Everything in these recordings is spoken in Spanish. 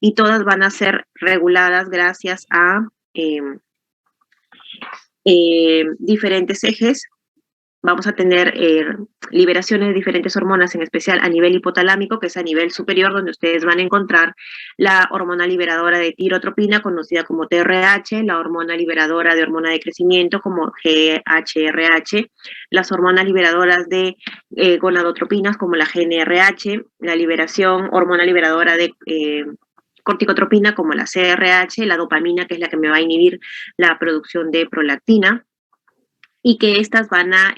y todas van a ser reguladas gracias a diferentes ejes. Vamos a tener liberaciones de diferentes hormonas, en especial a nivel hipotalámico, que es a nivel superior, donde ustedes van a encontrar la hormona liberadora de tirotropina, conocida como TRH, la hormona liberadora de hormona de crecimiento, como GHRH, las hormonas liberadoras de gonadotropinas, como la GNRH, la liberación, hormona liberadora de corticotropina, como la CRH, la dopamina, que es la que me va a inhibir la producción de prolactina, y que estas van a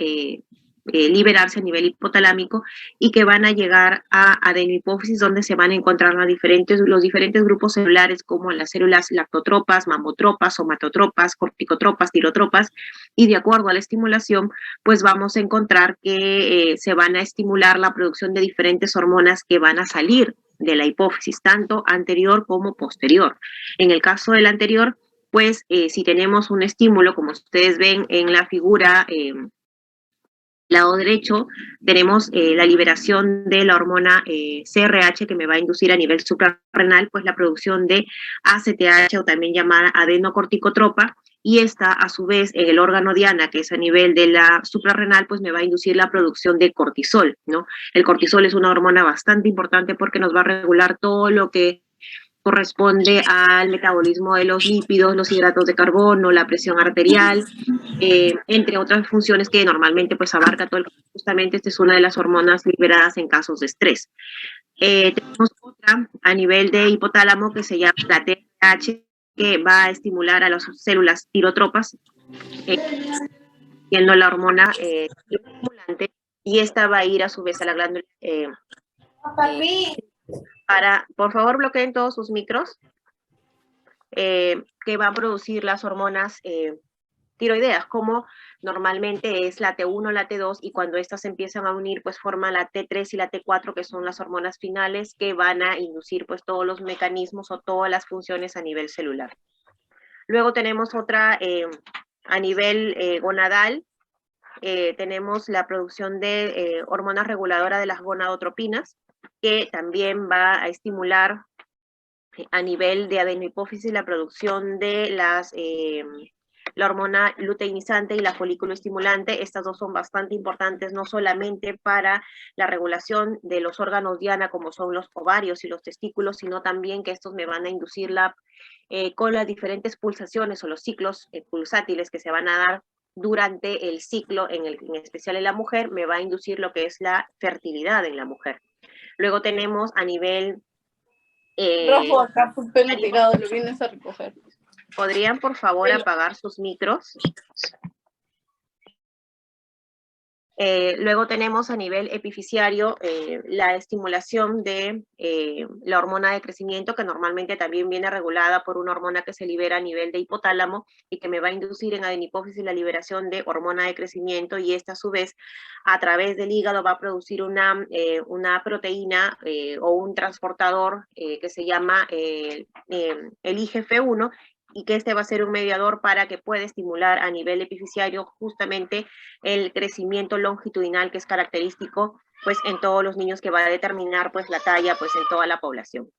liberarse a nivel hipotalámico y que van a llegar a adenohipófisis, donde se van a encontrar los diferentes grupos celulares, como las células lactotropas, mamotropas, somatotropas, corticotropas, tirotropas, y de acuerdo a la estimulación, pues vamos a encontrar que se van a estimular la producción de diferentes hormonas que van a salir de la hipófisis, tanto anterior como posterior. En el caso del anterior, pues si tenemos un estímulo, como ustedes ven en la figura, lado derecho, tenemos la liberación de la hormona CRH, que me va a inducir a nivel suprarrenal, pues la producción de ACTH, o también llamada adenocorticotropa, y esta, a su vez, en el órgano diana, que es a nivel de la suprarrenal, pues me va a inducir la producción de cortisol, ¿no? El cortisol es una hormona bastante importante porque nos va a regular todo lo que corresponde al metabolismo de los lípidos, los hidratos de carbono, la presión arterial, entre otras funciones que normalmente pues abarca todo el... Justamente esta es una de las hormonas liberadas en casos de estrés. Tenemos otra a nivel de hipotálamo que se llama la TRH, que va a estimular a las células tirotropas, siendo la hormona estimulante, y esta va a ir a su vez a la glándula para, por favor, bloqueen todos sus micros, que van a producir las hormonas tiroideas, como normalmente es la T1, la T2, y cuando estas se empiezan a unir, pues forman la T3 y la T4, que son las hormonas finales que van a inducir pues todos los mecanismos o todas las funciones a nivel celular. Luego tenemos otra a nivel gonadal, tenemos la producción de hormonas reguladoras de las gonadotropinas, que también va a estimular a nivel de adenohipófisis la producción de la hormona luteinizante y la folículo estimulante. Estas dos son bastante importantes, no solamente para la regulación de los órganos diana, como son los ovarios y los testículos, sino también que estos me van a inducir con las diferentes pulsaciones o los ciclos pulsátiles que se van a dar durante el ciclo, en especial en la mujer, me va a inducir lo que es la fertilidad en la mujer. Luego tenemos a nivel... Rojo, acá, pelo tirado, lo vienes a recoger. ¿Podrían, por favor, apagar sus micros? Luego tenemos a nivel epifisiario la estimulación de la hormona de crecimiento, que normalmente también viene regulada por una hormona que se libera a nivel de hipotálamo y que me va a inducir en adenohipófisis la liberación de hormona de crecimiento, y esta a su vez a través del hígado va a producir una proteína o un transportador que se llama el IGF-1, y que este va a ser un mediador para que pueda estimular a nivel epifisiario justamente el crecimiento longitudinal que es característico pues en todos los niños, que va a determinar pues la talla pues en toda la población.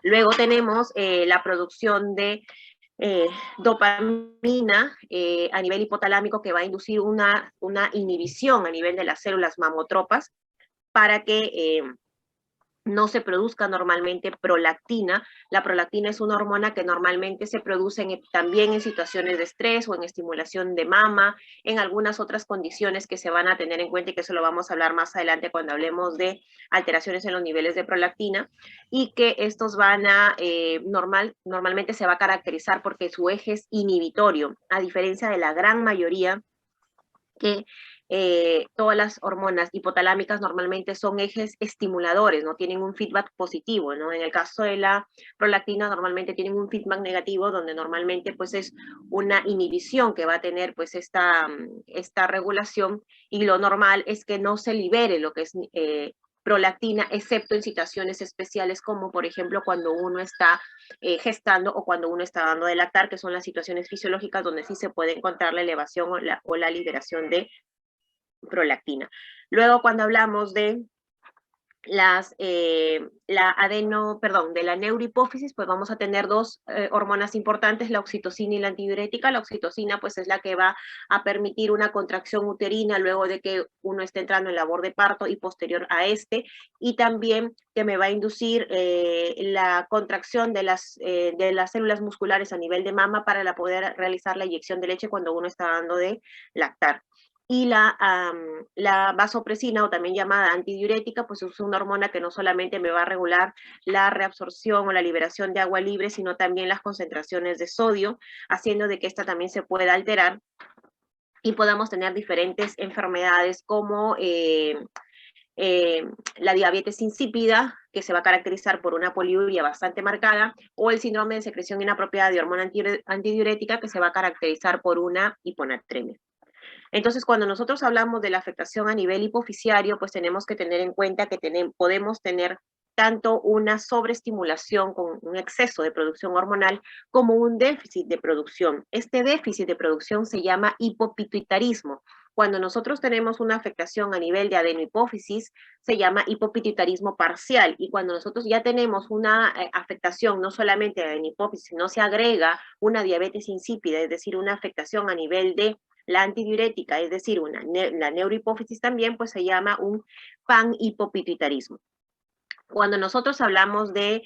Luego tenemos la producción de dopamina a nivel hipotalámico, que va a inducir una inhibición a nivel de las células mamotropas para que no se produzca normalmente prolactina. La prolactina es una hormona que normalmente se produce también en situaciones de estrés o en estimulación de mama, en algunas otras condiciones que se van a tener en cuenta, y que eso lo vamos a hablar más adelante cuando hablemos de alteraciones en los niveles de prolactina, y que estos van a, normalmente se va a caracterizar porque su eje es inhibitorio, a diferencia de la gran mayoría que todas las hormonas hipotalámicas normalmente son ejes estimuladores, no tienen un feedback positivo, ¿no? En el caso de la prolactina normalmente tienen un feedback negativo, donde normalmente pues es una inhibición que va a tener pues esta regulación, y lo normal es que no se libere lo que es prolactina, excepto en situaciones especiales, como por ejemplo cuando uno está gestando o cuando uno está dando de lactar, que son las situaciones fisiológicas donde sí se puede encontrar la elevación o la liberación de prolactina. Luego, cuando hablamos de de la neurohipófisis, pues vamos a tener dos hormonas importantes, la oxitocina y la antidiurética. La oxitocina, pues es la que va a permitir una contracción uterina luego de que uno esté entrando en labor de parto y posterior a este, y también que me va a inducir la contracción de las células musculares a nivel de mama para poder realizar la inyección de leche cuando uno está dando de lactar. Y la vasopresina, o también llamada antidiurética, pues es una hormona que no solamente me va a regular la reabsorción o la liberación de agua libre, sino también las concentraciones de sodio, haciendo de que esta también se pueda alterar y podamos tener diferentes enfermedades como la diabetes insípida, que se va a caracterizar por una poliuria bastante marcada, o el síndrome de secreción inapropiada de hormona antidiurética, que se va a caracterizar por una hiponatremia. Entonces, cuando nosotros hablamos de la afectación a nivel hipofisiario, pues tenemos que tener en cuenta que podemos tener tanto una sobreestimulación con un exceso de producción hormonal como un déficit de producción. Este déficit de producción se llama hipopituitarismo. Cuando nosotros tenemos una afectación a nivel de adenohipófisis, se llama hipopituitarismo parcial. Y cuando nosotros ya tenemos una afectación no solamente de adenohipófisis, sino se agrega una diabetes insípida, es decir, una afectación a nivel de la antidiurética, es decir, la neurohipófisis también, pues se llama un panhipopituitarismo. Cuando nosotros hablamos de,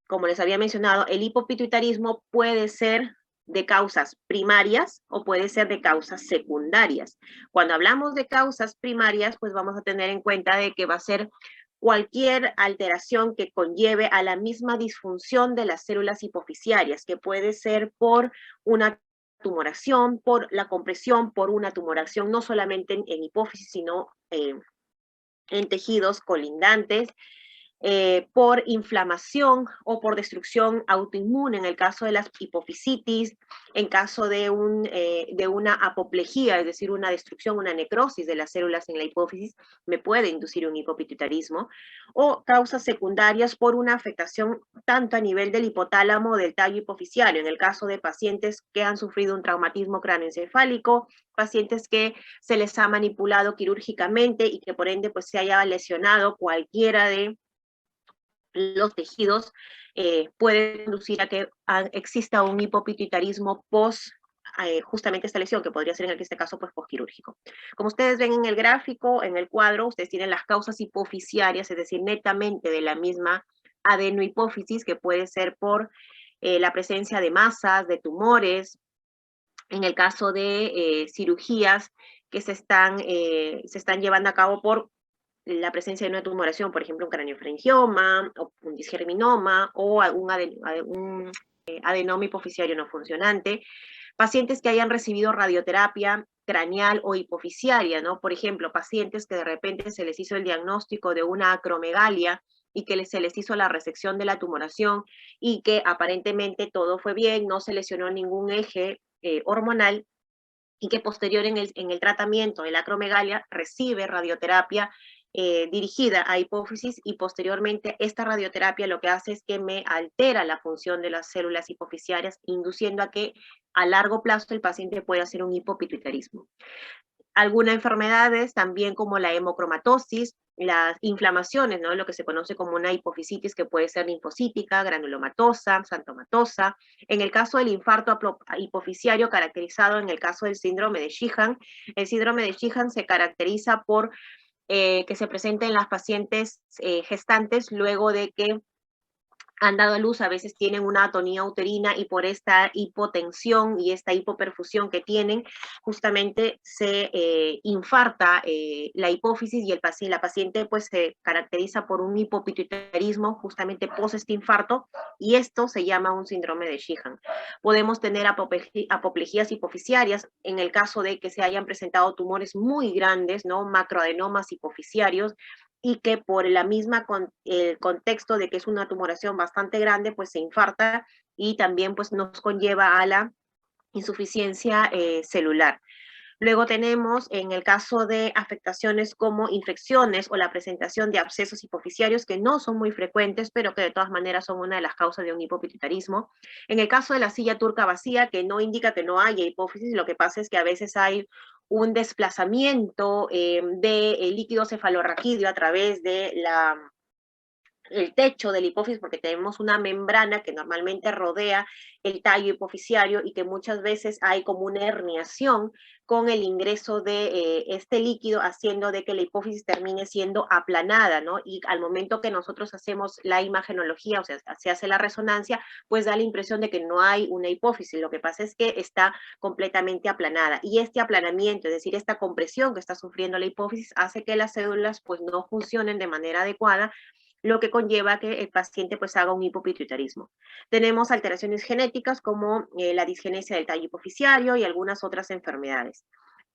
como les había mencionado, el hipopituitarismo puede ser de causas primarias o puede ser de causas secundarias. Cuando hablamos de causas primarias, pues vamos a tener en cuenta de que va a ser cualquier alteración que conlleve a la misma disfunción de las células hipofisiarias, que puede ser por una tumoración, por la compresión, por una tumoración, no solamente en hipófisis, sino en tejidos colindantes, por inflamación o por destrucción autoinmune, en el caso de las hipofisitis, en caso de una apoplejía, es decir, una destrucción, una necrosis de las células en la hipófisis, me puede inducir un hipopituitarismo, o causas secundarias por una afectación tanto a nivel del hipotálamo o del tallo hipofisiario, en el caso de pacientes que han sufrido un traumatismo cráneoencefálico, pacientes que se les ha manipulado quirúrgicamente y que por ende pues se haya lesionado cualquiera de los tejidos, puede conducir a que exista un hipopituitarismo post justamente esta lesión, que podría ser en este caso pues postquirúrgico. Como ustedes ven en el gráfico, en el cuadro, ustedes tienen las causas hipofisiarias, es decir, netamente de la misma adenohipófisis, que puede ser por la presencia de masas, de tumores, en el caso de cirugías que se están llevando a cabo por la presencia de una tumoración, por ejemplo, un craneofrengioma, o un disgerminoma, o un adenoma hipofisiario no funcionante. Pacientes que hayan recibido radioterapia craneal o hipofisiaria, ¿no? Por ejemplo, pacientes que de repente se les hizo el diagnóstico de una acromegalia y que se les hizo la resección de la tumoración y que aparentemente todo fue bien, no se lesionó ningún eje hormonal, y que posterior en el tratamiento de la acromegalia recibe radioterapia dirigida a hipófisis, y posteriormente esta radioterapia lo que hace es que me altera la función de las células hipofisiarias, induciendo a que a largo plazo el paciente pueda hacer un hipopituitarismo. Algunas enfermedades también, como la hemocromatosis, las inflamaciones, ¿no? Lo que se conoce como una hipofisitis, que puede ser linfocítica, granulomatosa, xantomatosa. En el caso del infarto hipofisiario, caracterizado en el caso del síndrome de Sheehan, el síndrome de Sheehan se caracteriza por que se presenta en las pacientes gestantes luego de que han dado a luz, a veces tienen una atonía uterina, y por esta hipotensión y esta hipoperfusión que tienen, justamente se infarta la hipófisis, y la paciente pues se caracteriza por un hipopituitarismo justamente post este infarto, y esto se llama un síndrome de Sheehan. Podemos tener apoplejías hipofisiarias en el caso de que se hayan presentado tumores muy grandes, ¿no? Macroadenomas hipofisiarios, y que por el contexto de que es una tumoración bastante grande, pues se infarta, y también pues nos conlleva a la insuficiencia celular. Luego tenemos, en el caso de afectaciones como infecciones o la presentación de abscesos hipofisiarios, que no son muy frecuentes, pero que de todas maneras son una de las causas de un hipopituitarismo. En el caso de la silla turca vacía, que no indica que no haya hipófisis, lo que pasa es que a veces hay un desplazamiento de líquido cefalorraquídeo a través de el techo de la hipófisis, porque tenemos una membrana que normalmente rodea el tallo hipofisiario y que muchas veces hay como una herniación con el ingreso de este líquido, haciendo de que la hipófisis termine siendo aplanada, ¿no? Y al momento que nosotros hacemos la imagenología, o sea, se hace la resonancia, pues da la impresión de que no hay una hipófisis. Lo que pasa es que está completamente aplanada. Y este aplanamiento, es decir, esta compresión que está sufriendo la hipófisis, hace que las células pues no funcionen de manera adecuada, lo que conlleva que el paciente pues haga un hipopituitarismo. Tenemos alteraciones genéticas como la disgenesia del tallo hipofisiario y algunas otras enfermedades.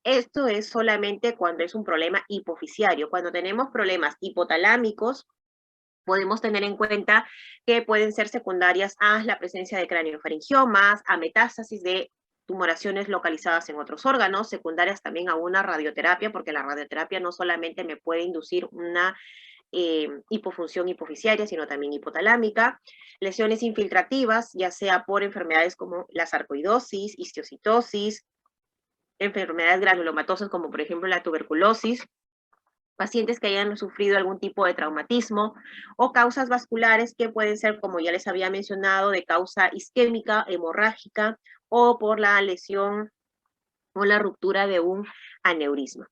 Esto es solamente cuando es un problema hipofisiario. Cuando tenemos problemas hipotalámicos, podemos tener en cuenta que pueden ser secundarias a la presencia de craneofaringiomas, a metástasis de tumoraciones localizadas en otros órganos, secundarias también a una radioterapia, porque la radioterapia no solamente me puede inducir una hipofunción hipofisiaria, sino también hipotalámica, lesiones infiltrativas, ya sea por enfermedades como la sarcoidosis, histiocytosis, enfermedades granulomatosas como por ejemplo la tuberculosis, pacientes que hayan sufrido algún tipo de traumatismo o causas vasculares que pueden ser, como ya les había mencionado, de causa isquémica, hemorrágica o por la lesión o la ruptura de un aneurisma.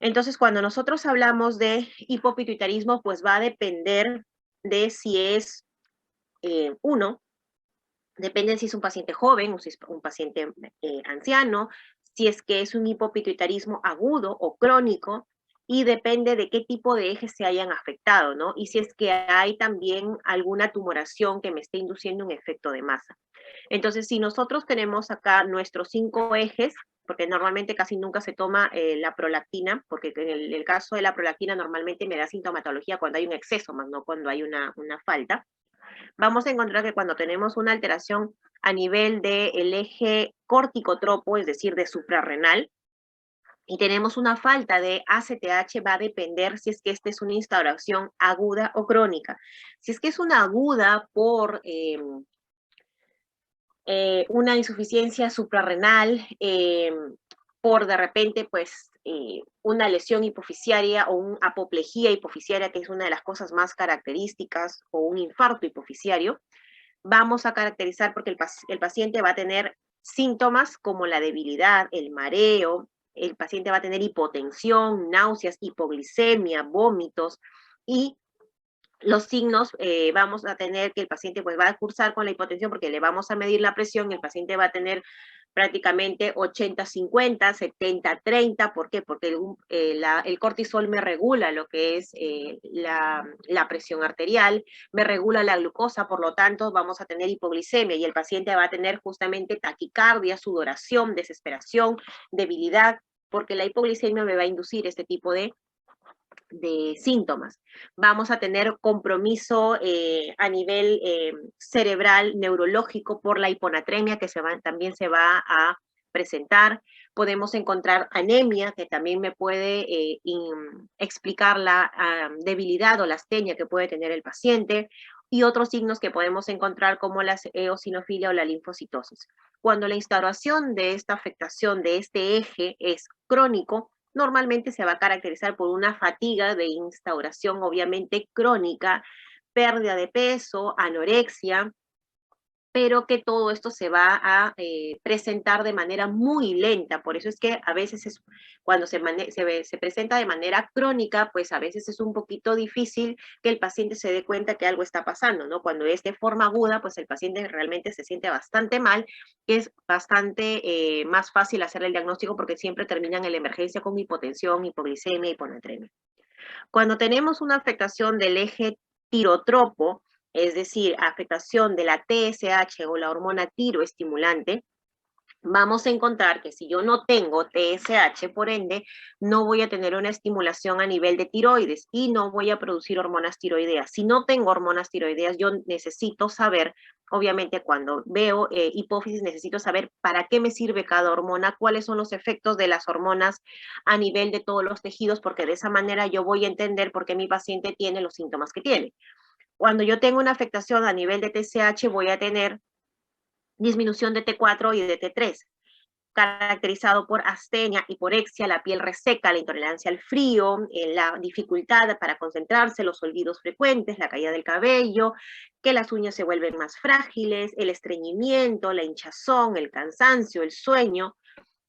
Entonces, cuando nosotros hablamos de hipopituitarismo, pues va a depender de si es uno, depende si es un paciente joven o si es un paciente anciano, si es que es un hipopituitarismo agudo o crónico, y depende de qué tipo de ejes se hayan afectado, ¿no? Y si es que hay también alguna tumoración que me esté induciendo un efecto de masa. Entonces, si nosotros tenemos acá nuestros 5 ejes, porque normalmente casi nunca se toma la prolactina, porque en el caso de la prolactina normalmente me da sintomatología cuando hay un exceso, más no cuando hay una falta. Vamos a encontrar que cuando tenemos una alteración a nivel del eje córtico-tropo, es decir, de suprarrenal, y tenemos una falta de ACTH, va a depender si es que esta es una instauración aguda o crónica. Si es que es una aguda por una insuficiencia suprarrenal, por de repente, pues, una lesión hipofisiaria o una apoplejía hipofisiaria, que es una de las cosas más características, o un infarto hipofisiario, vamos a caracterizar porque el paciente va a tener síntomas como la debilidad, el mareo, el paciente va a tener hipotensión, náuseas, hipoglicemia, vómitos, y los signos, vamos a tener que el paciente pues va a cursar con la hipotensión porque le vamos a medir la presión, el paciente va a tener prácticamente 80-50, 70-30, ¿por qué? Porque el cortisol me regula lo que es la presión arterial, me regula la glucosa, por lo tanto vamos a tener hipoglicemia y el paciente va a tener justamente taquicardia, sudoración, desesperación, debilidad, porque la hipoglicemia me va a inducir este tipo de síntomas. Vamos a tener compromiso a nivel cerebral, neurológico, por la hiponatremia que también se va a presentar. Podemos encontrar anemia, que también me puede explicar la debilidad o la astenia que puede tener el paciente, y otros signos que podemos encontrar como la eosinofilia o la linfocitosis. Cuando la instauración de esta afectación de este eje es crónico, normalmente se va a caracterizar por una fatiga de instauración obviamente crónica, pérdida de peso, anorexia, pero que todo esto se va a presentar de manera muy lenta. Por eso es que a veces cuando se presenta de manera crónica, pues a veces es un poquito difícil que el paciente se dé cuenta que algo está pasando, ¿no? Cuando es de forma aguda, pues el paciente realmente se siente bastante mal, que es bastante más fácil hacer el diagnóstico porque siempre terminan en la emergencia con hipotensión, hipoglicemia, hiponatremia. Cuando tenemos una afectación del eje tirotropo, es decir, afectación de la TSH o la hormona tiroestimulante, vamos a encontrar que si yo no tengo TSH, por ende, no voy a tener una estimulación a nivel de tiroides y no voy a producir hormonas tiroideas. Si no tengo hormonas tiroideas, yo necesito saber, obviamente cuando veo hipófisis, necesito saber para qué me sirve cada hormona, cuáles son los efectos de las hormonas a nivel de todos los tejidos, porque de esa manera yo voy a entender por qué mi paciente tiene los síntomas que tiene. Cuando yo tengo una afectación a nivel de TSH, voy a tener disminución de T4 y de T3. caracterizado por astenia, hiporexia, la piel reseca, la intolerancia al frío, la dificultad para concentrarse, los olvidos frecuentes, la caída del cabello, que las uñas se vuelven más frágiles, el estreñimiento, la hinchazón, el cansancio, el sueño.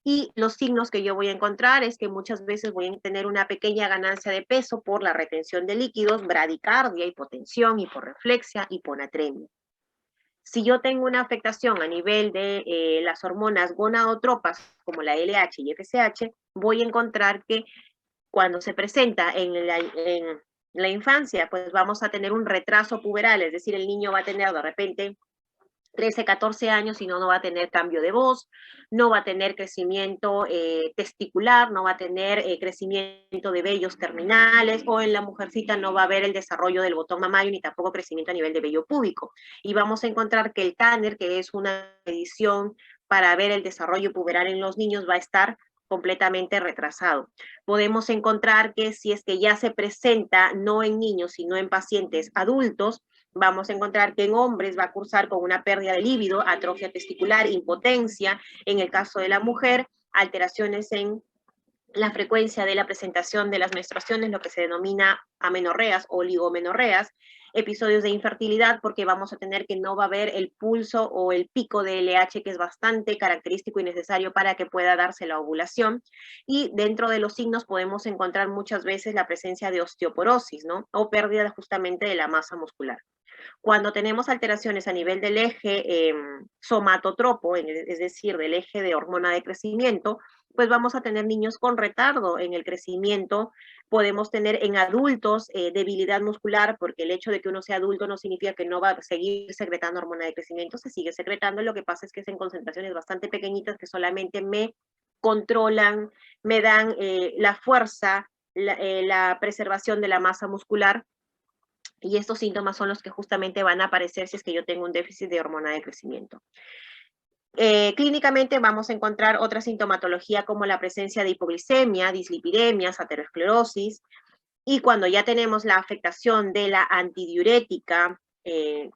Y los signos que yo voy a encontrar es que muchas veces voy a tener una pequeña ganancia de peso por la retención de líquidos, bradicardia, hipotensión, hiporreflexia, hiponatremia. Si yo tengo una afectación a nivel de las hormonas gonadotropas, como la LH y FSH, voy a encontrar que cuando se presenta en la infancia, pues vamos a tener un retraso puberal, es decir, el niño va a tener de repente 13, 14 años y no va a tener cambio de voz, no va a tener crecimiento testicular, no va a tener crecimiento de vellos terminales, o en la mujercita no va a haber el desarrollo del botón mamario ni tampoco crecimiento a nivel de vello púbico. Y vamos a encontrar que el Tanner, que es una medición para ver el desarrollo puberal en los niños, va a estar completamente retrasado. Podemos encontrar que si es que ya se presenta no en niños, sino en pacientes adultos, vamos a encontrar que en hombres va a cursar con una pérdida de líbido, atrofia testicular, impotencia, en el caso de la mujer, alteraciones en la frecuencia de la presentación de las menstruaciones, lo que se denomina amenorreas o oligomenorreas, episodios de infertilidad, porque vamos a tener que no va a haber el pulso o el pico de LH, que es bastante característico y necesario para que pueda darse la ovulación. Y dentro de los signos podemos encontrar muchas veces la presencia de osteoporosis, ¿no? O pérdida justamente de la masa muscular. Cuando tenemos alteraciones a nivel del eje somatotropo, es decir, del eje de hormona de crecimiento, pues vamos a tener niños con retardo en el crecimiento, podemos tener en adultos debilidad muscular, porque el hecho de que uno sea adulto no significa que no va a seguir secretando hormona de crecimiento, se sigue secretando, lo que pasa es que es en concentraciones bastante pequeñitas que solamente me controlan, me dan la fuerza, la preservación de la masa muscular, y estos síntomas son los que justamente van a aparecer si es que yo tengo un déficit de hormona de crecimiento. Clínicamente vamos a encontrar otra sintomatología como la presencia de hipoglicemia, dislipidemias, aterosclerosis, y cuando ya tenemos la afectación de la antidiurética,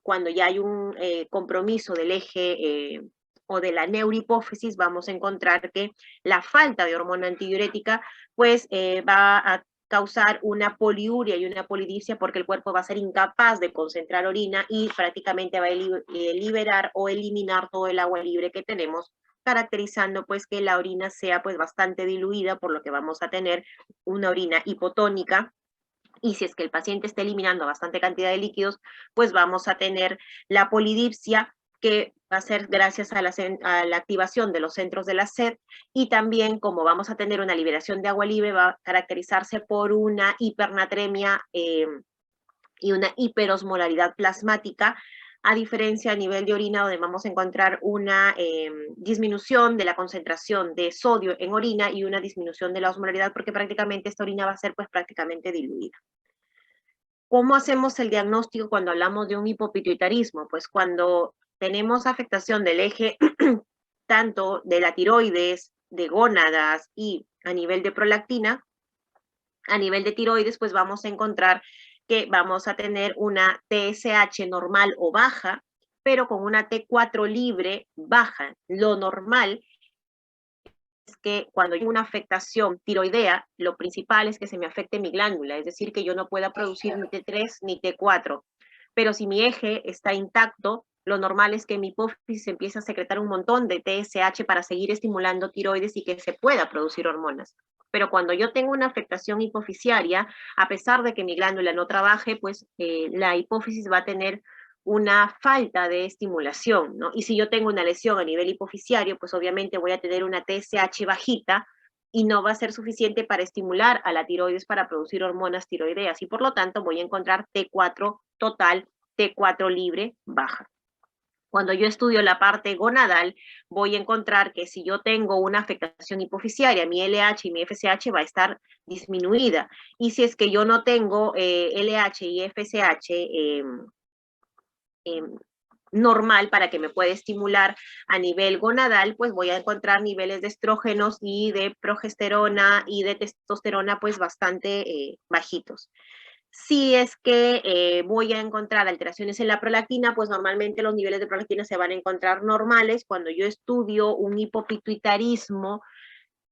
cuando ya hay un compromiso del eje o de la neurohipófisis, vamos a encontrar que la falta de hormona antidiurética pues va a causar una poliuria y una polidipsia, porque el cuerpo va a ser incapaz de concentrar orina y prácticamente va a liberar o eliminar todo el agua libre que tenemos, caracterizando pues que la orina sea pues bastante diluida, por lo que vamos a tener una orina hipotónica. Y si es que el paciente está eliminando bastante cantidad de líquidos, pues vamos a tener la polidipsia, que va a ser gracias a la activación de los centros de la sed, y también como vamos a tener una liberación de agua libre, va a caracterizarse por una hipernatremia y una hiperosmolaridad plasmática, a diferencia a nivel de orina, donde vamos a encontrar una disminución de la concentración de sodio en orina y una disminución de la osmolaridad, porque prácticamente esta orina va a ser pues prácticamente diluida. ¿Cómo hacemos el diagnóstico cuando hablamos de un hipopituitarismo? Pues cuando tenemos afectación del eje tanto de la tiroides, de gónadas y a nivel de prolactina, a nivel de tiroides, pues vamos a encontrar que vamos a tener una TSH normal o baja, pero con una T4 libre baja. Lo normal es que cuando hay una afectación tiroidea, lo principal es que se me afecte mi glándula, es decir, que yo no pueda producir ni T3 ni T4. Pero si mi eje está intacto, lo normal es que mi hipófisis empiece a secretar un montón de TSH para seguir estimulando tiroides y que se pueda producir hormonas. Pero cuando yo tengo una afectación hipofisiaria, a pesar de que mi glándula no trabaje, pues la hipófisis va a tener una falta de estimulación, ¿no? Y si yo tengo una lesión a nivel hipofisiario, pues obviamente voy a tener una TSH bajita y no va a ser suficiente para estimular a la tiroides para producir hormonas tiroideas, y por lo tanto voy a encontrar T4 total, T4 libre baja. Cuando yo estudio la parte gonadal, voy a encontrar que si yo tengo una afectación hipofisiaria, mi LH y mi FSH va a estar disminuida. Y si es que yo no tengo LH y FSH normal para que me pueda estimular a nivel gonadal, pues voy a encontrar niveles de estrógenos y de progesterona y de testosterona pues bastante bajitos. Si es que voy a encontrar alteraciones en la prolactina, pues normalmente los niveles de prolactina se van a encontrar normales. Cuando yo estudio un hipopituitarismo,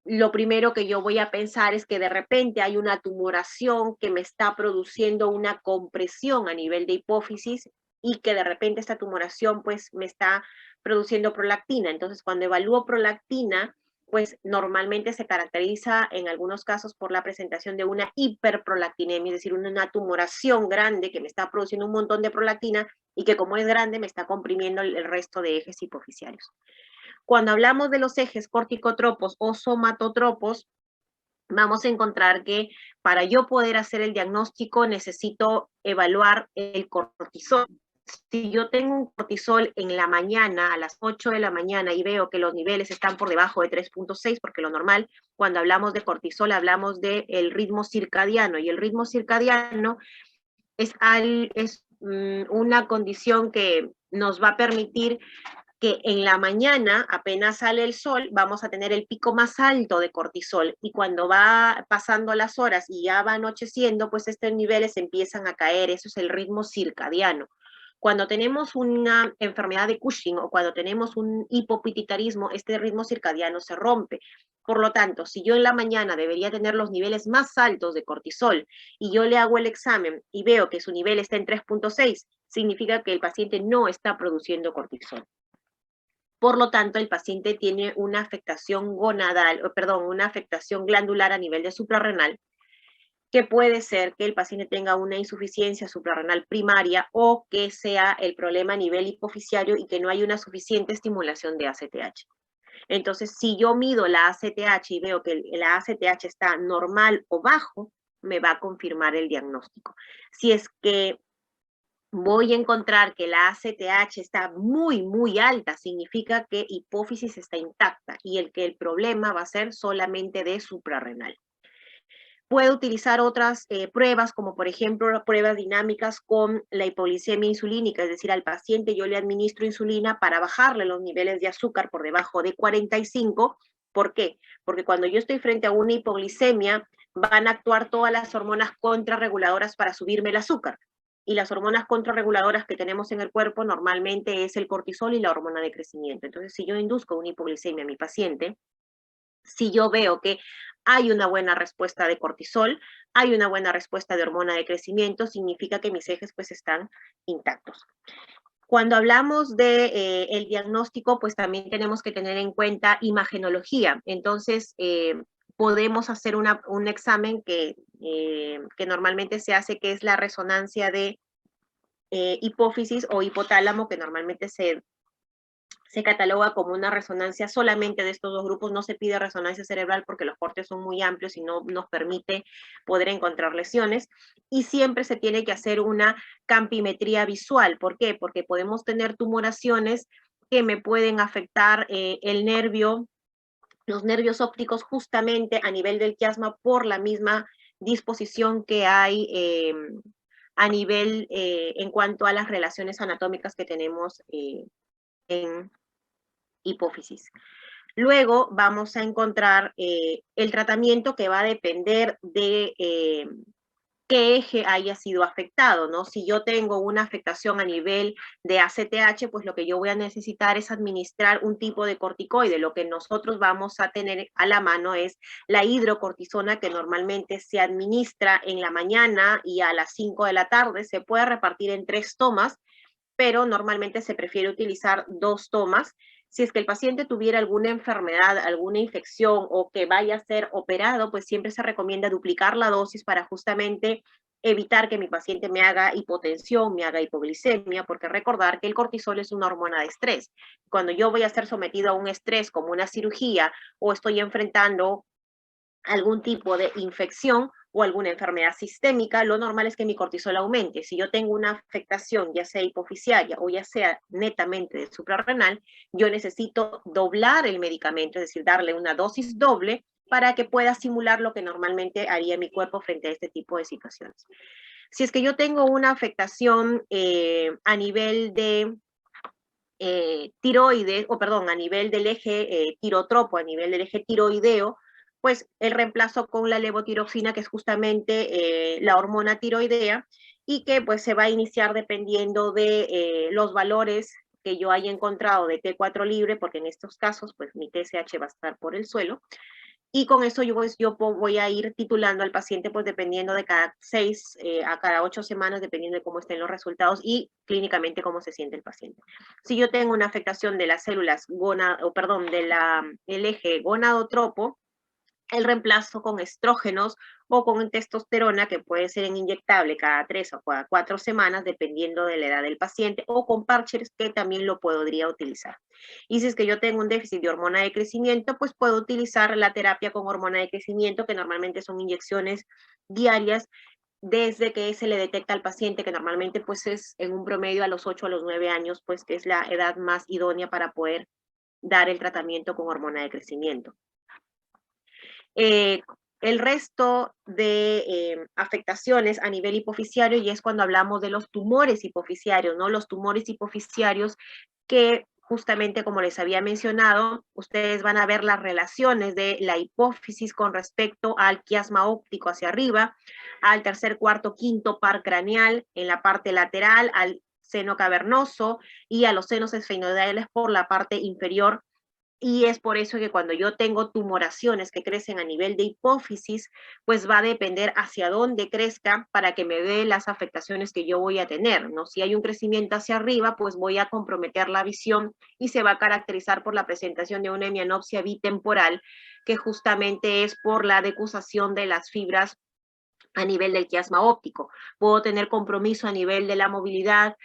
lo primero que yo voy a pensar es que de repente hay una tumoración que me está produciendo una compresión a nivel de hipófisis y que de repente esta tumoración pues me está produciendo prolactina. Entonces, cuando evalúo prolactina, pues normalmente se caracteriza en algunos casos por la presentación de una hiperprolactinemia, es decir, una tumoración grande que me está produciendo un montón de prolactina y que como es grande me está comprimiendo el resto de ejes hipofisiarios. Cuando hablamos de los ejes corticotropos o somatotropos, vamos a encontrar que para yo poder hacer el diagnóstico necesito evaluar el cortisol. Si yo tengo un cortisol en la mañana, a las 8 de la mañana, y veo que los niveles están por debajo de 3.6, porque lo normal, cuando hablamos de cortisol, hablamos del ritmo circadiano, y el ritmo circadiano es una condición que nos va a permitir que en la mañana, apenas sale el sol, vamos a tener el pico más alto de cortisol y cuando va pasando las horas y ya va anocheciendo, pues estos niveles empiezan a caer, eso es el ritmo circadiano. Cuando tenemos una enfermedad de Cushing o cuando tenemos un hipopituitarismo, este ritmo circadiano se rompe. Por lo tanto, si yo en la mañana debería tener los niveles más altos de cortisol y yo le hago el examen y veo que su nivel está en 3.6, significa que el paciente no está produciendo cortisol. Por lo tanto, el paciente tiene una afectación una afectación glandular a nivel de suprarrenal, que puede ser que el paciente tenga una insuficiencia suprarrenal primaria o que sea el problema a nivel hipofisiario y que no hay una suficiente estimulación de ACTH. Entonces, si yo mido la ACTH y veo que la ACTH está normal o bajo, me va a confirmar el diagnóstico. Si es que voy a encontrar que la ACTH está muy, muy alta, significa que hipófisis está intacta y el problema va a ser solamente de suprarrenal. Puedo utilizar otras pruebas, como por ejemplo pruebas dinámicas con la hipoglicemia insulínica, es decir, al paciente yo le administro insulina para bajarle los niveles de azúcar por debajo de 45. ¿Por qué? Porque cuando yo estoy frente a una hipoglicemia, van a actuar todas las hormonas contrarreguladoras para subirme el azúcar. Y las hormonas contrarreguladoras que tenemos en el cuerpo normalmente es el cortisol y la hormona de crecimiento. Entonces, si yo induzco una hipoglicemia a mi paciente, si yo veo que hay una buena respuesta de cortisol, hay una buena respuesta de hormona de crecimiento, significa que mis ejes pues están intactos. Cuando hablamos de el diagnóstico, pues también tenemos que tener en cuenta imagenología. Entonces, podemos hacer un examen que normalmente se hace, que es la resonancia de hipófisis o hipotálamo, que normalmente se cataloga como una resonancia solamente de estos dos grupos, no se pide resonancia cerebral porque los cortes son muy amplios y no nos permite poder encontrar lesiones, y siempre se tiene que hacer una campimetría visual. ¿Por qué? Porque podemos tener tumoraciones que me pueden afectar el nervio, los nervios ópticos justamente a nivel del quiasma por la misma disposición que hay a nivel en cuanto a las relaciones anatómicas que tenemos en hipófisis. Luego vamos a encontrar el tratamiento que va a depender de qué eje haya sido afectado, ¿no? Si yo tengo una afectación a nivel de ACTH, pues lo que yo voy a necesitar es administrar un tipo de corticoide. Lo que nosotros vamos a tener a la mano es la hidrocortisona, que normalmente se administra en la mañana y a las 5 de la tarde. Se puede repartir en 3 tomas, pero normalmente se prefiere utilizar 2 tomas. Si es que el paciente tuviera alguna enfermedad, alguna infección o que vaya a ser operado, pues siempre se recomienda duplicar la dosis para justamente evitar que mi paciente me haga hipotensión, me haga hipoglicemia, porque recordar que el cortisol es una hormona de estrés. Cuando yo voy a ser sometido a un estrés como una cirugía o estoy enfrentando algún tipo de infección o alguna enfermedad sistémica, lo normal es que mi cortisol aumente. Si yo tengo una afectación, ya sea hipofisiaria o ya sea netamente de suprarrenal, yo necesito doblar el medicamento, es decir, darle una dosis doble para que pueda simular lo que normalmente haría mi cuerpo frente a este tipo de situaciones. Si es que yo tengo una afectación a nivel de tiroides, o perdón, a nivel del eje tirotropo, a nivel del eje tiroideo, pues el reemplazo con la levotiroxina, que es justamente la hormona tiroidea, y que pues se va a iniciar dependiendo de los valores que yo haya encontrado de T4 libre, porque en estos casos pues mi TSH va a estar por el suelo, y con eso yo voy a ir titulando al paciente, pues dependiendo de cada 6 a cada 8 semanas, dependiendo de cómo estén los resultados y clínicamente cómo se siente el paciente. Si yo tengo una afectación de las células del eje gonadotropo, el reemplazo con estrógenos o con testosterona, que puede ser en inyectable cada 3 o cada 4 semanas, dependiendo de la edad del paciente, o con parches, que también lo podría utilizar. Y si es que yo tengo un déficit de hormona de crecimiento, pues puedo utilizar la terapia con hormona de crecimiento, que normalmente son inyecciones diarias, desde que se le detecta al paciente, que normalmente pues es en un promedio a los 8 a los 9 años, pues que es la edad más idónea para poder dar el tratamiento con hormona de crecimiento. Eh, el resto de afectaciones a nivel hipofisiario, y es cuando hablamos de los tumores hipofisiarios, ¿no? Los tumores hipofisiarios que justamente, como les había mencionado, ustedes van a ver las relaciones de la hipófisis con respecto al quiasma óptico hacia arriba, al tercer, cuarto, quinto par craneal en la parte lateral, al seno cavernoso y a los senos esfenoidales por la parte inferior. Y es por eso que cuando yo tengo tumoraciones que crecen a nivel de hipófisis, pues va a depender hacia dónde crezca para que me dé las afectaciones que yo voy a tener, ¿no? Si hay un crecimiento hacia arriba, pues voy a comprometer la visión y se va a caracterizar por la presentación de una hemianopsia bitemporal, que justamente es por la decusación de las fibras a nivel del quiasma óptico. Puedo tener compromiso a nivel de la movilidad,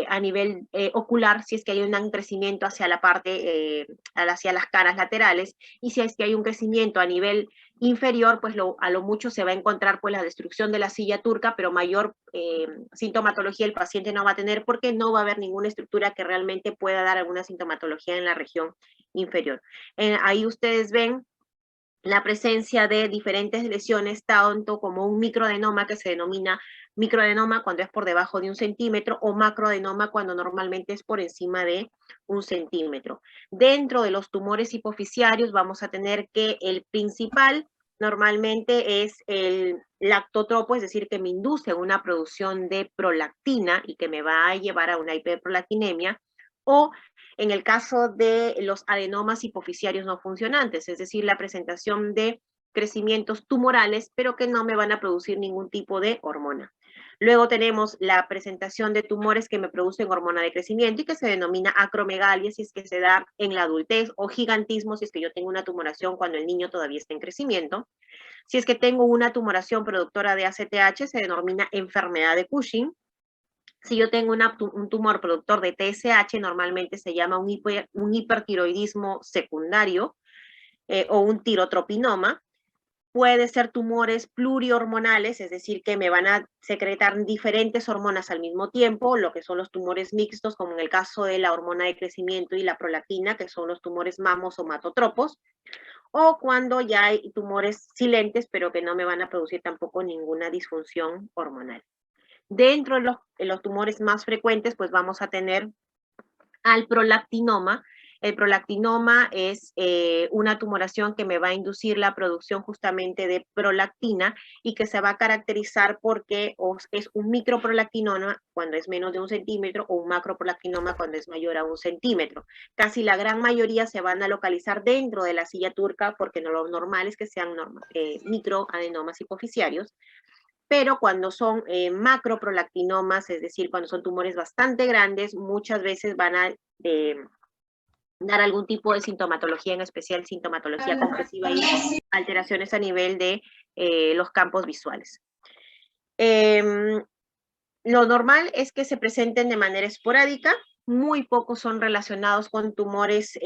a nivel ocular, si es que hay un crecimiento hacia la parte, hacia las caras laterales, y si es que hay un crecimiento a nivel inferior, pues a lo mucho se va a encontrar pues la destrucción de la silla turca, pero mayor sintomatología el paciente no va a tener, porque no va a haber ninguna estructura que realmente pueda dar alguna sintomatología en la región inferior. Ahí ustedes ven la presencia de diferentes lesiones, tanto como un microadenoma, que se denomina microadenoma cuando es por debajo de 1 centímetro, o macroadenoma cuando normalmente es por encima de 1 centímetro. Dentro de los tumores hipofisiarios vamos a tener que el principal normalmente es el lactotropo, es decir, que me induce a una producción de prolactina y que me va a llevar a una hiperprolactinemia, o en el caso de los adenomas hipofisiarios no funcionantes, es decir, la presentación de crecimientos tumorales, pero que no me van a producir ningún tipo de hormona. Luego tenemos la presentación de tumores que me producen hormona de crecimiento y que se denomina acromegalia, si es que se da en la adultez, o gigantismo, si es que yo tengo una tumoración cuando el niño todavía está en crecimiento. Si es que tengo una tumoración productora de ACTH, se denomina enfermedad de Cushing. Si yo tengo un tumor productor de TSH, normalmente se llama un hipertiroidismo secundario o un tirotropinoma. Puede ser tumores plurihormonales, es decir, que me van a secretar diferentes hormonas al mismo tiempo, lo que son los tumores mixtos, como en el caso de la hormona de crecimiento y la prolactina, que son los tumores mamosomatotropos, o cuando ya hay tumores silentes, pero que no me van a producir tampoco ninguna disfunción hormonal. Dentro de los tumores más frecuentes, pues vamos a tener al prolactinoma. El prolactinoma es una tumoración que me va a inducir la producción justamente de prolactina y que se va a caracterizar porque es un microprolactinoma cuando es menos de 1 centímetro o un macroprolactinoma cuando es mayor a 1 centímetro. Casi la gran mayoría se van a localizar dentro de la silla turca, porque no, lo normal es que sean microadenomas hipofisiarios. Pero cuando son macroprolactinomas, es decir, cuando son tumores bastante grandes, muchas veces van a dar algún tipo de sintomatología, en especial sintomatología compresiva y alteraciones a nivel de los campos visuales. Lo normal es que se presenten de manera esporádica, muy pocos son relacionados con tumores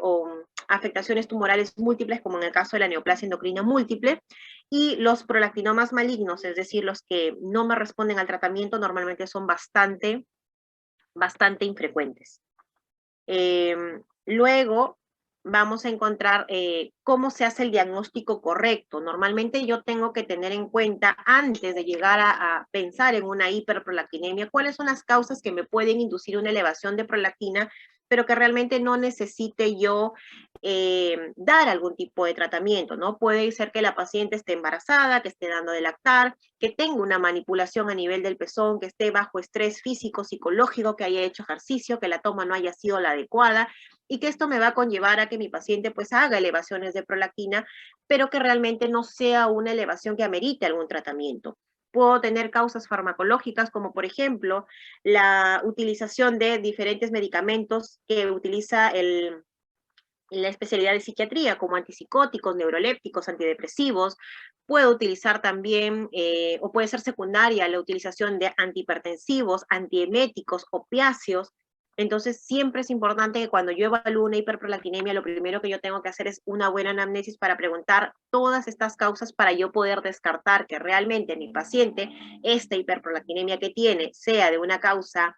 o afectaciones tumorales múltiples, como en el caso de la neoplasia endocrina múltiple, y los prolactinomas malignos, es decir, los que no me responden al tratamiento, normalmente son bastante infrecuentes. Luego vamos a encontrar cómo se hace el diagnóstico correcto. Normalmente yo tengo que tener en cuenta, antes de llegar a pensar en una hiperprolactinemia, cuáles son las causas que me pueden inducir una elevación de prolactina pero que realmente no necesite yo dar algún tipo de tratamiento, ¿no? Puede ser que la paciente esté embarazada, que esté dando de lactar, que tenga una manipulación a nivel del pezón, que esté bajo estrés físico, psicológico, que haya hecho ejercicio, que la toma no haya sido la adecuada, y que esto me va a conllevar a que mi paciente pues haga elevaciones de prolactina, pero que realmente no sea una elevación que amerite algún tratamiento. Puedo tener causas farmacológicas, como por ejemplo la utilización de diferentes medicamentos que utiliza la especialidad de psiquiatría, como antipsicóticos, neurolépticos, antidepresivos. Puedo utilizar también, o puede ser secundaria, la utilización de antihipertensivos, antieméticos, opiáceos. Entonces, siempre es importante que cuando yo evalúo una hiperprolactinemia, lo primero que yo tengo que hacer es una buena anamnesis para preguntar todas estas causas para yo poder descartar que realmente mi paciente, esta hiperprolactinemia que tiene, sea de una causa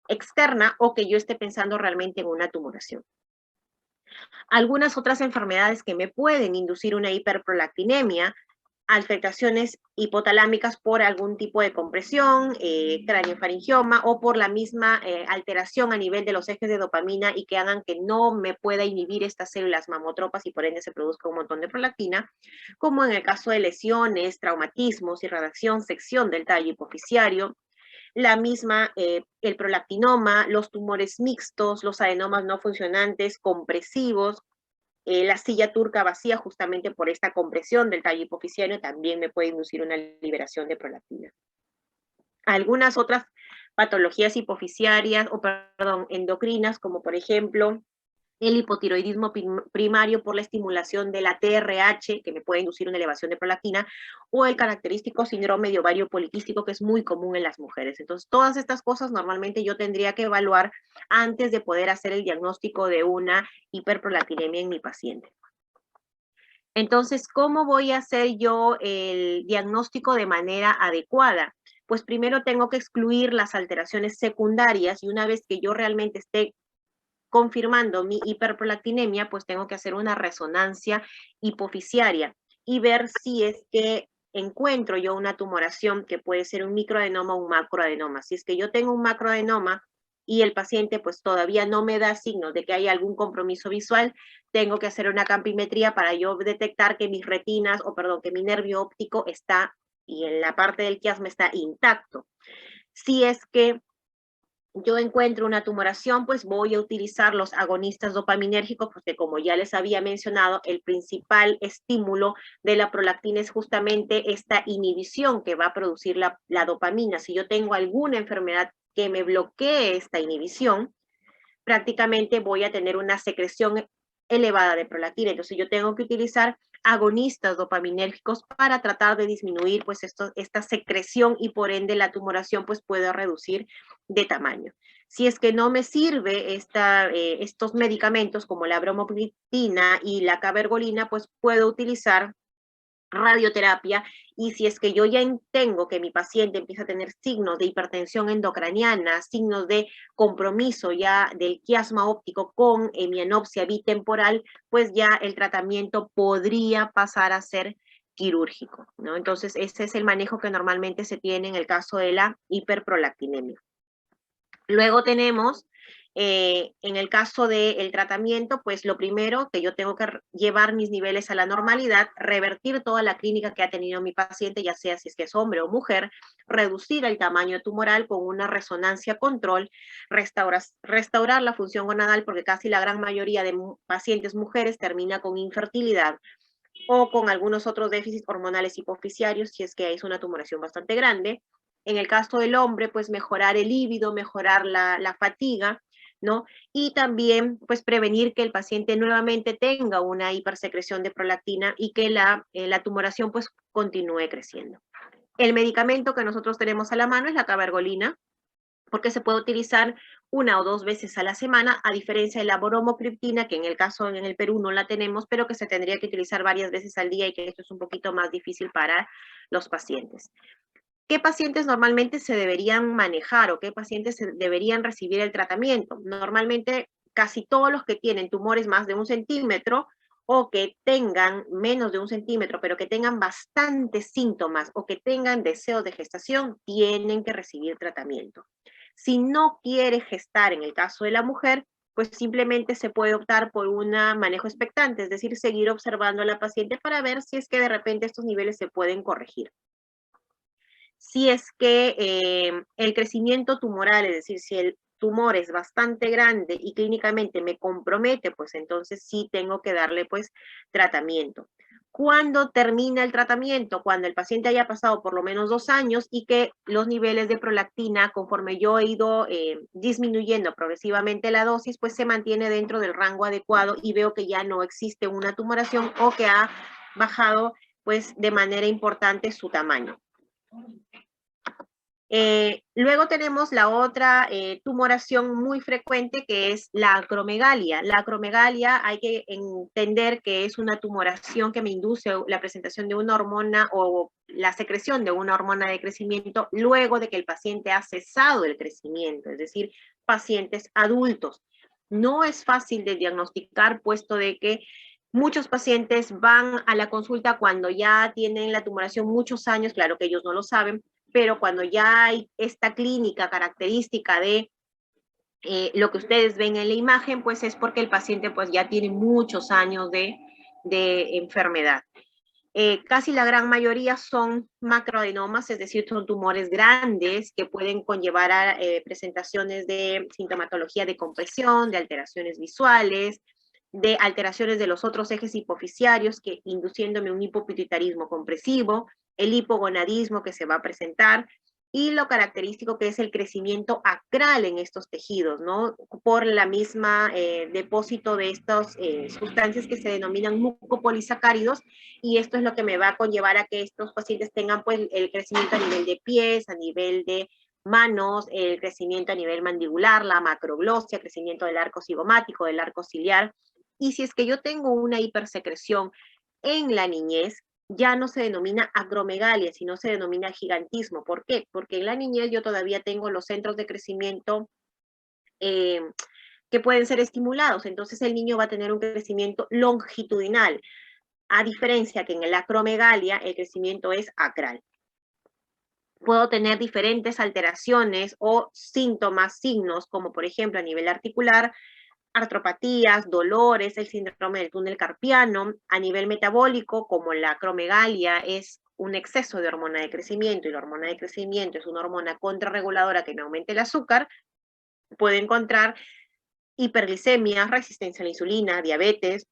externa o que yo esté pensando realmente en una tumoración. Algunas otras enfermedades que me pueden inducir una hiperprolactinemia, afectaciones hipotalámicas por algún tipo de compresión, craneofaringioma o por la misma alteración a nivel de los ejes de dopamina y que hagan que no me pueda inhibir estas células mamotropas y por ende se produzca un montón de prolactina, como en el caso de lesiones, traumatismos, irradiación, sección del tallo hipoficiario, la misma, el prolactinoma, los tumores mixtos, los adenomas no funcionantes, compresivos, la silla turca vacía justamente por esta compresión del tallo hipoficiario también me puede inducir una liberación de prolactina. Algunas otras patologías hipoficiarias, o perdón, endocrinas, como por ejemplo el hipotiroidismo primario por la estimulación de la TRH, que me puede inducir una elevación de prolactina, o el característico síndrome de ovario poliquístico, que es muy común en las mujeres. Entonces, todas estas cosas normalmente yo tendría que evaluar antes de poder hacer el diagnóstico de una hiperprolactinemia en mi paciente. Entonces, ¿cómo voy a hacer yo el diagnóstico de manera adecuada? Pues primero tengo que excluir las alteraciones secundarias y una vez que yo realmente esté confirmando mi hiperprolactinemia, pues tengo que hacer una resonancia hipoficiaria y ver si es que encuentro yo una tumoración que puede ser un microadenoma o un macroadenoma. Si es que yo tengo un macroadenoma y el paciente pues todavía no me da signos de que hay algún compromiso visual, tengo que hacer una campimetría para yo detectar que mis retinas, o perdón, que mi nervio óptico está y en la parte del quiasma está intacto. Si es que yo encuentro una tumoración, pues voy a utilizar los agonistas dopaminérgicos, porque como ya les había mencionado, el principal estímulo de la prolactina es justamente esta inhibición que va a producir la dopamina. Si yo tengo alguna enfermedad que me bloquee esta inhibición, prácticamente voy a tener una secreción elevada de prolactina. Entonces yo tengo que utilizar agonistas dopaminérgicos para tratar de disminuir pues esta secreción y por ende la tumoración pues pueda reducir de tamaño. Si es que no me sirve estos medicamentos como la bromocriptina y la cabergolina, pues puedo utilizar radioterapia, y si es que yo ya tengo que mi paciente empieza a tener signos de hipertensión endocraniana, signos de compromiso ya del quiasma óptico con hemianopsia bitemporal, pues ya el tratamiento podría pasar a ser quirúrgico, ¿no? Entonces, ese es el manejo que normalmente se tiene en el caso de la hiperprolactinemia. Luego tenemos, en el caso del tratamiento, pues lo primero que yo tengo que llevar mis niveles a la normalidad, revertir toda la clínica que ha tenido mi paciente, ya sea si es que es hombre o mujer, reducir el tamaño tumoral con una resonancia control, restaurar la función gonadal, porque casi la gran mayoría de pacientes mujeres termina con infertilidad o con algunos otros déficits hormonales hipoficiarios, si es que es una tumoración bastante grande. En el caso del hombre, pues mejorar el líbido, mejorar la fatiga, ¿no? Y también, pues prevenir que el paciente nuevamente tenga una hipersecreción de prolactina y que la tumoración, pues continúe creciendo. El medicamento que nosotros tenemos a la mano es la cabergolina, porque se puede utilizar una o dos veces a la semana, a diferencia de la bromocriptina, que en el caso en el Perú no la tenemos, pero que se tendría que utilizar varias veces al día y que esto es un poquito más difícil para los pacientes. ¿Qué pacientes normalmente se deberían manejar o qué pacientes deberían recibir el tratamiento? Normalmente casi todos los que tienen tumores más de 1 centímetro o que tengan menos de 1 centímetro, pero que tengan bastantes síntomas o que tengan deseos de gestación, tienen que recibir tratamiento. Si no quiere gestar, en el caso de la mujer, pues simplemente se puede optar por un manejo expectante, es decir, seguir observando a la paciente para ver si es que de repente estos niveles se pueden corregir. Si es que el crecimiento tumoral, es decir, si el tumor es bastante grande y clínicamente me compromete, pues entonces sí tengo que darle pues tratamiento. ¿Cuándo termina el tratamiento? Cuando el paciente haya pasado por lo menos 2 años y que los niveles de prolactina, conforme yo he ido disminuyendo progresivamente la dosis, pues se mantiene dentro del rango adecuado y veo que ya no existe una tumoración o que ha bajado pues de manera importante su tamaño. Luego tenemos la otra tumoración muy frecuente que es la acromegalia. La acromegalia hay que entender que es una tumoración que me induce la presentación de una hormona o la secreción de una hormona de crecimiento luego de que el paciente ha cesado el crecimiento, es decir, pacientes adultos. No es fácil de diagnosticar puesto de que muchos pacientes van a la consulta cuando ya tienen la tumoración muchos años, claro que ellos no lo saben, pero cuando ya hay esta clínica característica de lo que ustedes ven en la imagen, pues es porque el paciente pues ya tiene muchos años de enfermedad. Casi la gran mayoría son macroadenomas, es decir, son tumores grandes que pueden conllevar a presentaciones de sintomatología de compresión, de alteraciones visuales, de alteraciones de los otros ejes hipofisiarios, que induciéndome un hipopituitarismo compresivo, el hipogonadismo que se va a presentar, y lo característico que es el crecimiento acral en estos tejidos, ¿no? Por la misma depósito de estas sustancias que se denominan mucopolisacáridos, y esto es lo que me va a conllevar a que estos pacientes tengan pues el crecimiento a nivel de pies, a nivel de manos, el crecimiento a nivel mandibular, la macroglossia, crecimiento del arco cigomático, del arco ciliar. Y si es que yo tengo una hipersecreción en la niñez, ya no se denomina acromegalia, sino se denomina gigantismo. ¿Por qué? Porque en la niñez yo todavía tengo los centros de crecimiento que pueden ser estimulados. Entonces el niño va a tener un crecimiento longitudinal, a diferencia que en la acromegalia el crecimiento es acral. Puedo tener diferentes alteraciones o síntomas, signos, como por ejemplo a nivel articular, artropatías, dolores, el síndrome del túnel carpiano. A nivel metabólico, como la acromegalia es un exceso de hormona de crecimiento y la hormona de crecimiento es una hormona contrarreguladora que me aumenta el azúcar, puedo encontrar hiperglicemia, resistencia a la insulina, diabetes.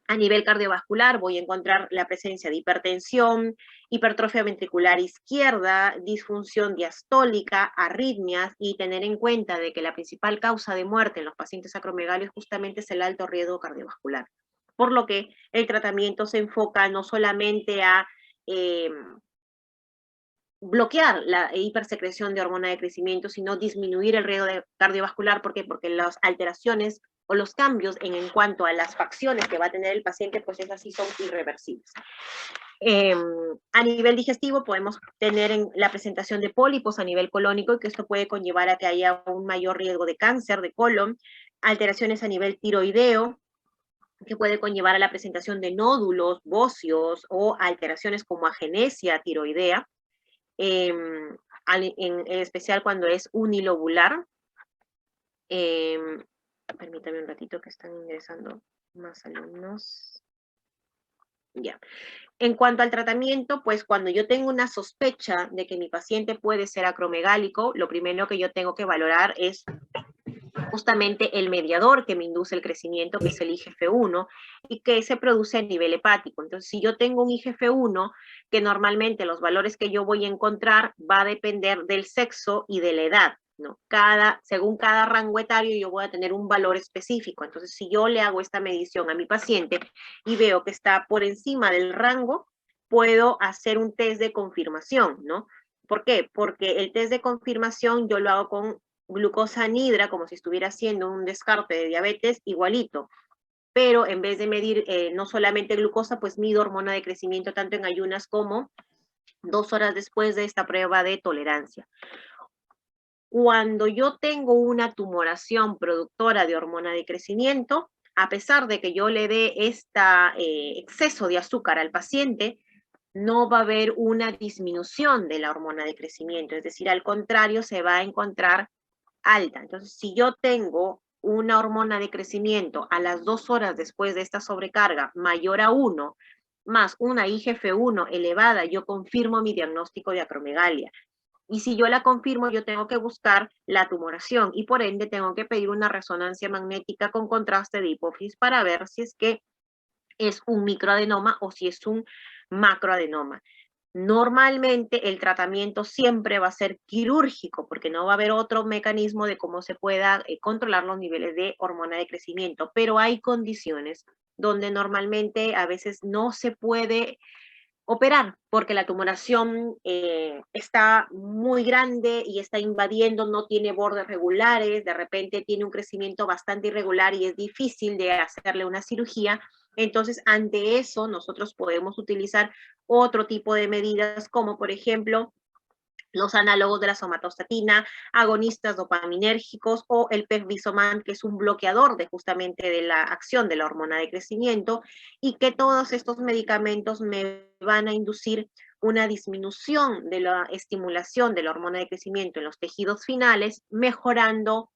A nivel cardiovascular voy a encontrar la presencia de hipertensión, hipertrofia ventricular izquierda, disfunción diastólica, arritmias, y tener en cuenta de que la principal causa de muerte en los pacientes acromegalios justamente es el alto riesgo cardiovascular. Por lo que el tratamiento se enfoca no solamente a bloquear la hipersecreción de hormona de crecimiento, sino disminuir el riesgo cardiovascular. ¿Por qué? Porque las alteraciones o los cambios en cuanto a las facciones que va a tener el paciente, pues esas sí son irreversibles. A nivel digestivo podemos tener la presentación de pólipos a nivel colónico, y que esto puede conllevar a que haya un mayor riesgo de cáncer de colon, alteraciones a nivel tiroideo, que puede conllevar a la presentación de nódulos, bóceos o alteraciones como agenesia tiroidea, en especial cuando es unilobular. Permítame un ratito que están ingresando más alumnos. Ya. En cuanto al tratamiento, pues cuando yo tengo una sospecha de que mi paciente puede ser acromegálico, lo primero que yo tengo que valorar es justamente el mediador que me induce el crecimiento, que es el IGF-1, y que se produce a nivel hepático. Entonces, si yo tengo un IGF-1, que normalmente los valores que yo voy a encontrar va a depender del sexo y de la edad, ¿no? Según cada rango etario yo voy a tener un valor específico. Entonces, si yo le hago esta medición a mi paciente y veo que está por encima del rango, puedo hacer un test de confirmación, ¿no? ¿Por qué? Porque el test de confirmación yo lo hago con glucosa anhidra, como si estuviera haciendo un descarte de diabetes, igualito. Pero en vez de medir no solamente glucosa, pues mido hormona de crecimiento tanto en ayunas como 2 horas después de esta prueba de tolerancia. Cuando yo tengo una tumoración productora de hormona de crecimiento, a pesar de que yo le dé este exceso de azúcar al paciente, no va a haber una disminución de la hormona de crecimiento, es decir, al contrario, se va a encontrar alta. Entonces, si yo tengo una hormona de crecimiento a las 2 horas después de esta sobrecarga mayor a 1, más una IGF-1 elevada, yo confirmo mi diagnóstico de acromegalia. Y si yo la confirmo, yo tengo que buscar la tumoración y por ende tengo que pedir una resonancia magnética con contraste de hipófisis para ver si es que es un microadenoma o si es un macroadenoma. Normalmente el tratamiento siempre va a ser quirúrgico porque no va a haber otro mecanismo de cómo se pueda controlar los niveles de hormona de crecimiento, pero hay condiciones donde normalmente a veces no se puede operar porque la tumoración está muy grande y está invadiendo, no tiene bordes regulares, de repente tiene un crecimiento bastante irregular y es difícil de hacerle una cirugía. Entonces, ante eso, nosotros podemos utilizar otro tipo de medidas, como por ejemplo los análogos de la somatostatina, agonistas dopaminérgicos o el pegvisoman, que es un bloqueador de justamente de la acción de la hormona de crecimiento, y que todos estos medicamentos me van a inducir una disminución de la estimulación de la hormona de crecimiento en los tejidos finales, mejorando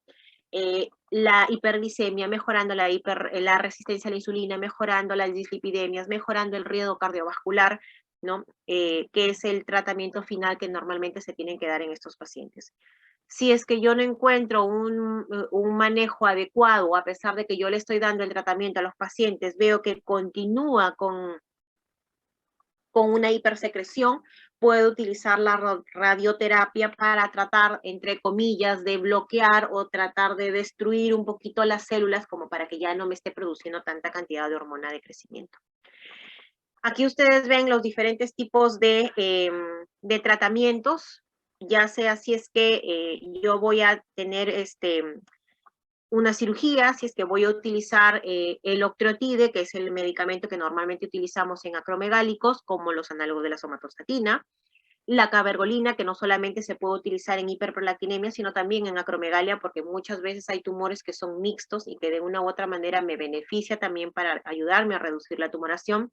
la hiperglicemia, mejorando la resistencia a la insulina, mejorando las dislipidemias, mejorando el riesgo cardiovascular, ¿no? Que es el tratamiento final que normalmente se tienen que dar en estos pacientes. Si es que yo no encuentro un manejo adecuado, a pesar de que yo le estoy dando el tratamiento a los pacientes, veo que continúa con una hipersecreción, puedo utilizar la radioterapia para tratar, entre comillas, de bloquear o tratar de destruir un poquito las células como para que ya no me esté produciendo tanta cantidad de hormona de crecimiento. Aquí ustedes ven los diferentes tipos de tratamientos, ya sea si es que yo voy a tener una cirugía, si es que voy a utilizar el octreotide, que es el medicamento que normalmente utilizamos en acromegálicos, como los análogos de la somatostatina, la cabergolina, que no solamente se puede utilizar en hiperprolactinemia, sino también en acromegalia, porque muchas veces hay tumores que son mixtos y que de una u otra manera me beneficia también para ayudarme a reducir la tumoración.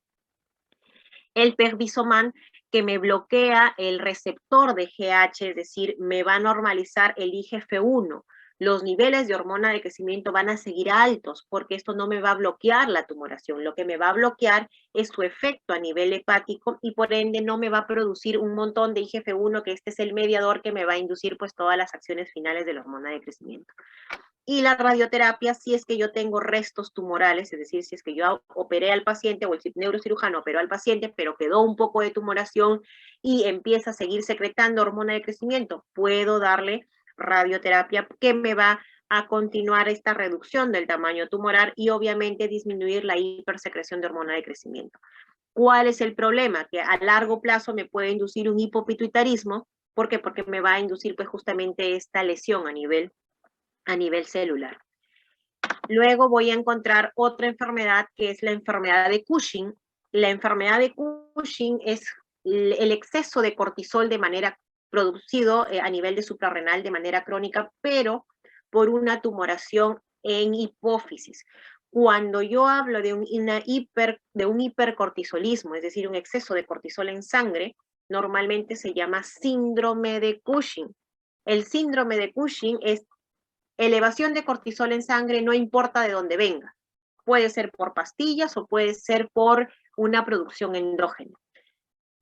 El pegvisoman, que me bloquea el receptor de GH, es decir, me va a normalizar el IGF-1. Los niveles de hormona de crecimiento van a seguir altos porque esto no me va a bloquear la tumoración. Lo que me va a bloquear es su efecto a nivel hepático y por ende no me va a producir un montón de IGF-1, que este es el mediador que me va a inducir pues todas las acciones finales de la hormona de crecimiento. Y la radioterapia, si es que yo tengo restos tumorales, es decir, si es que yo operé al paciente o el neurocirujano operó al paciente, pero quedó un poco de tumoración y empieza a seguir secretando hormona de crecimiento, puedo darle radioterapia que me va a continuar esta reducción del tamaño tumoral y obviamente disminuir la hipersecreción de hormona de crecimiento. ¿Cuál es el problema? Que a largo plazo me puede inducir un hipopituitarismo. ¿Por qué? Porque me va a inducir pues justamente esta lesión a nivel celular. Luego voy a encontrar otra enfermedad que es la enfermedad de Cushing. La enfermedad de Cushing es el exceso de cortisol de manera producido a nivel de suprarrenal de manera crónica, pero por una tumoración en hipófisis. Cuando yo hablo de un hipercortisolismo, es decir, un exceso de cortisol en sangre, normalmente se llama síndrome de Cushing. El síndrome de Cushing es elevación de cortisol en sangre, no importa de dónde venga. Puede ser por pastillas o puede ser por una producción endógena.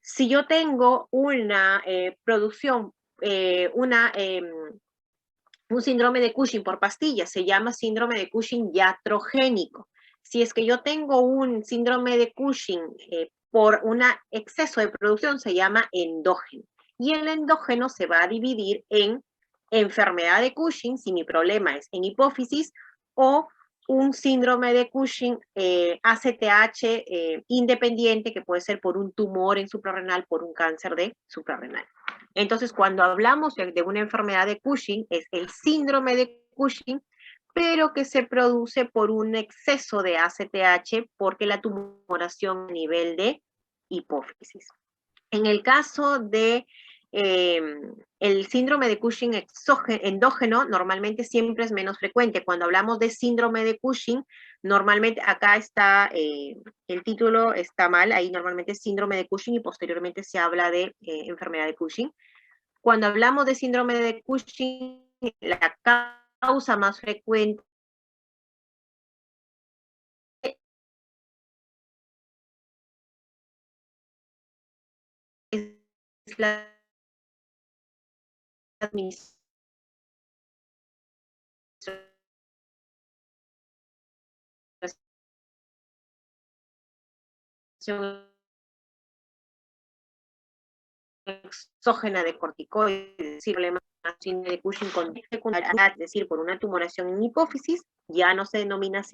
Si yo tengo una producción, un síndrome de Cushing por pastillas, se llama síndrome de Cushing iatrogénico. Si es que yo tengo un síndrome de Cushing por un exceso de producción, se llama endógeno. Y el endógeno se va a dividir en enfermedad de Cushing, si mi problema es en hipófisis, o un síndrome de Cushing ACTH independiente, que puede ser por un tumor en suprarrenal, por un cáncer de suprarrenal. Entonces, cuando hablamos de una enfermedad de Cushing, es el síndrome de Cushing, pero que se produce por un exceso de ACTH, porque la tumoración a nivel de hipófisis. En el caso de el síndrome de Cushing endógeno, normalmente siempre es menos frecuente. Cuando hablamos de síndrome de Cushing, normalmente acá está, el título está mal, ahí normalmente es síndrome de Cushing y posteriormente se habla de enfermedad de Cushing. Cuando hablamos de síndrome de Cushing, la causa más frecuente la administración exógena de corticoides, es decir, problemas de Cushing con secundaria, es decir, por una tumoración en hipófisis, ya no se denomina así